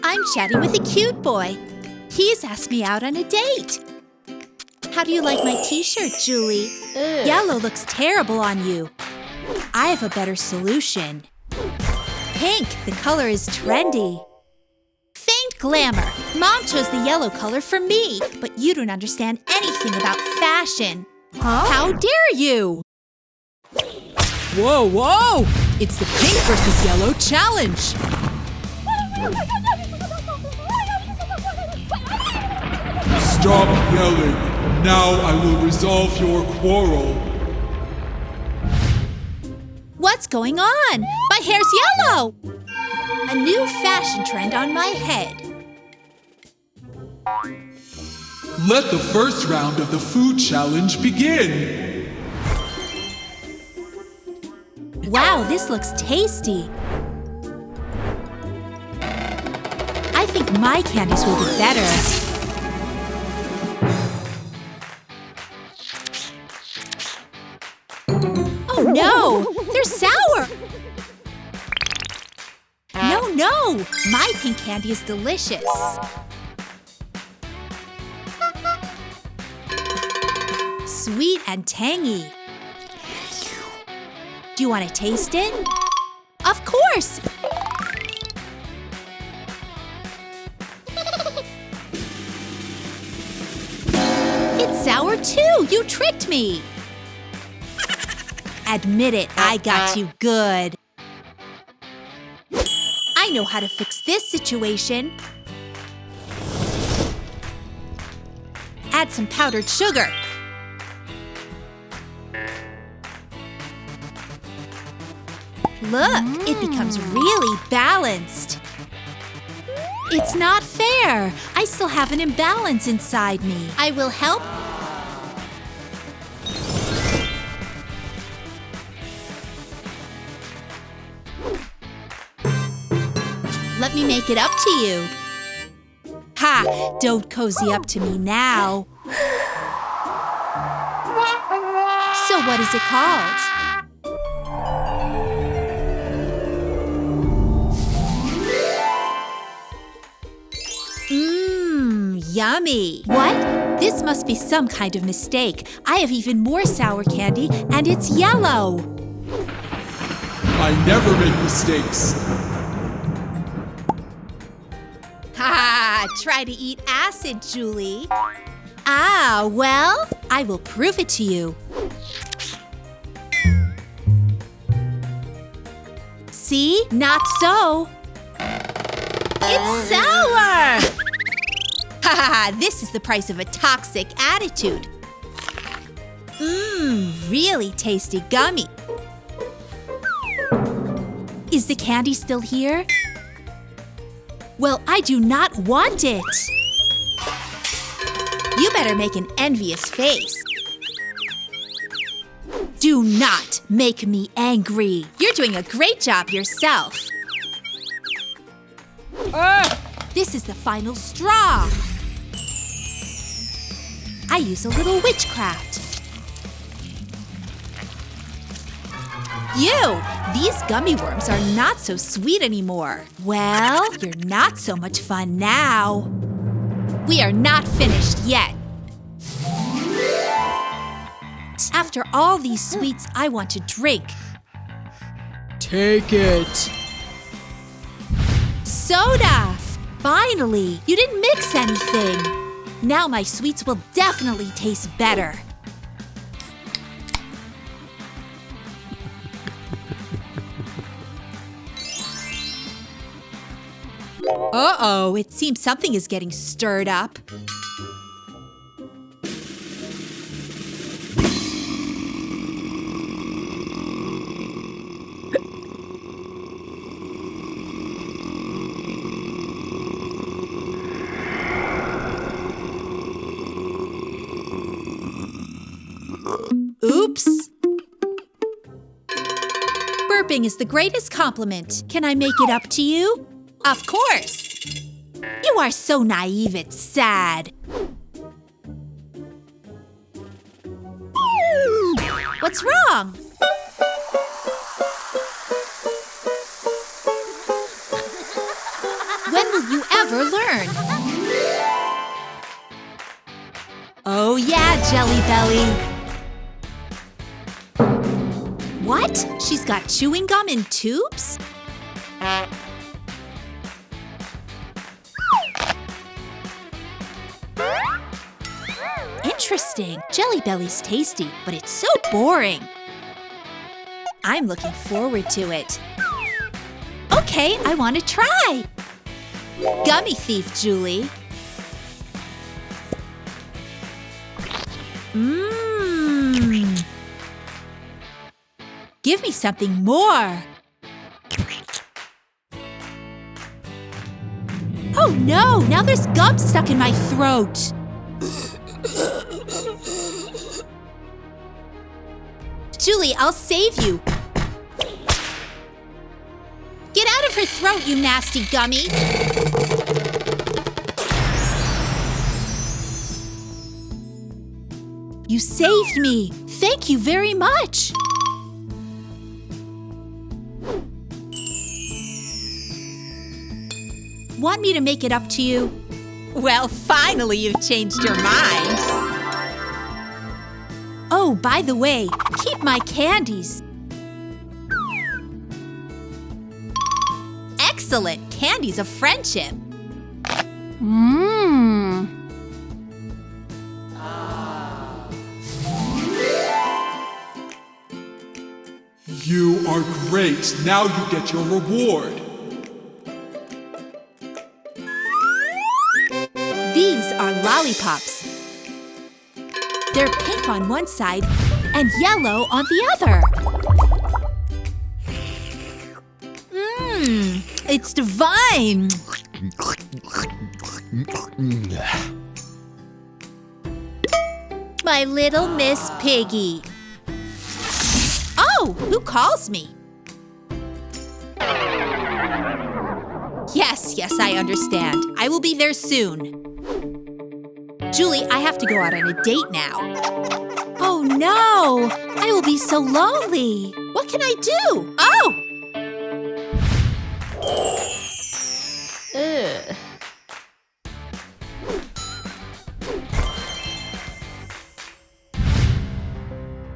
I'm chatting with a cute boy. He's asked me out on a date. How do you like my t-shirt, Julie? Yellow looks terrible on you. I have a better solution. Pink, the color is trendy. Faint glamour. Mom chose the yellow color for me, but you don't understand anything about fashion. How dare you? Whoa, whoa! It's the pink versus yellow challenge! Stop yelling. Now I will resolve your quarrel. What's going on? My hair's yellow! A new fashion trend on my head. Let the first round of the food challenge begin. Wow, this looks tasty. I think my candies will be better. Oh no! They're sour! No! My pink candy is delicious. Sweet and tangy. Do you want to taste it? Of course! It's sour too! You tricked me! Admit it, I got you good. I know how to fix this situation. Add some powdered sugar. Look, it becomes really balanced. It's not fair. I still have an imbalance inside me. I will help. Let me make it up to you. Ha! Don't cozy up to me now. So what is it called? Yummy! What? This must be some kind of mistake. I have even more sour candy, and it's yellow. I never make mistakes. Ha! Try to eat acid, Julie. Ah, well, I will prove it to you. See? Not so. It's sour! Ha ha ha! This is the price of a toxic attitude. Really tasty gummy. Is the candy still here? Well, I do not want it. You better make an envious face. Do not make me angry. You're doing a great job yourself. This is the final straw. I use a little witchcraft. These gummy worms are not so sweet anymore. Well, you're not so much fun now. We are not finished yet. After all these sweets, I want to drink. Take it. Soda! Finally! You didn't mix anything. Now my sweets will definitely taste better. Uh-oh, it seems something is getting stirred up. Oops! Burping is the greatest compliment. Can I make it up to you? Of course! You are so naive, it's sad. What's wrong? When will you ever learn? Oh yeah, Jelly Belly. What? She's got chewing gum in tubes? Interesting. Jelly Belly's tasty, but it's so boring. I'm looking forward to it. Okay, I want to try. Gummy thief, Julie. Mmm. Give me something more. Oh no, now there's gum stuck in my throat. Julie, I'll save you. Get out of her throat, you nasty gummy. You saved me. Thank you very much. Want me to make it up to you? Well, finally you've changed your mind. Oh, by the way, keep my candies. Excellent! Candies of friendship. Mmm. You are great. Now you get your reward. These are lollipops. They're pink on one side and yellow on the other. Mmm, it's divine. My little Miss Piggy. Oh, who calls me? Yes, I understand. I will be there soon. Julie, I have to go out on a date now. Oh no! I will be so lonely. What can I do? Oh! Ugh.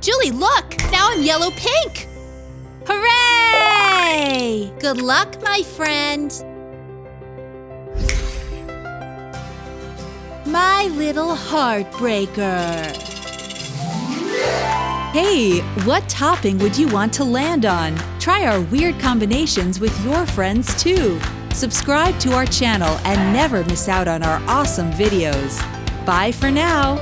Julie, look! Now I'm yellow-pink! Hooray! Good luck, my friend. My little heartbreaker. Hey, what topping would you want to land on? Try our weird combinations with your friends too. Subscribe to our channel and never miss out on our awesome videos. Bye for now.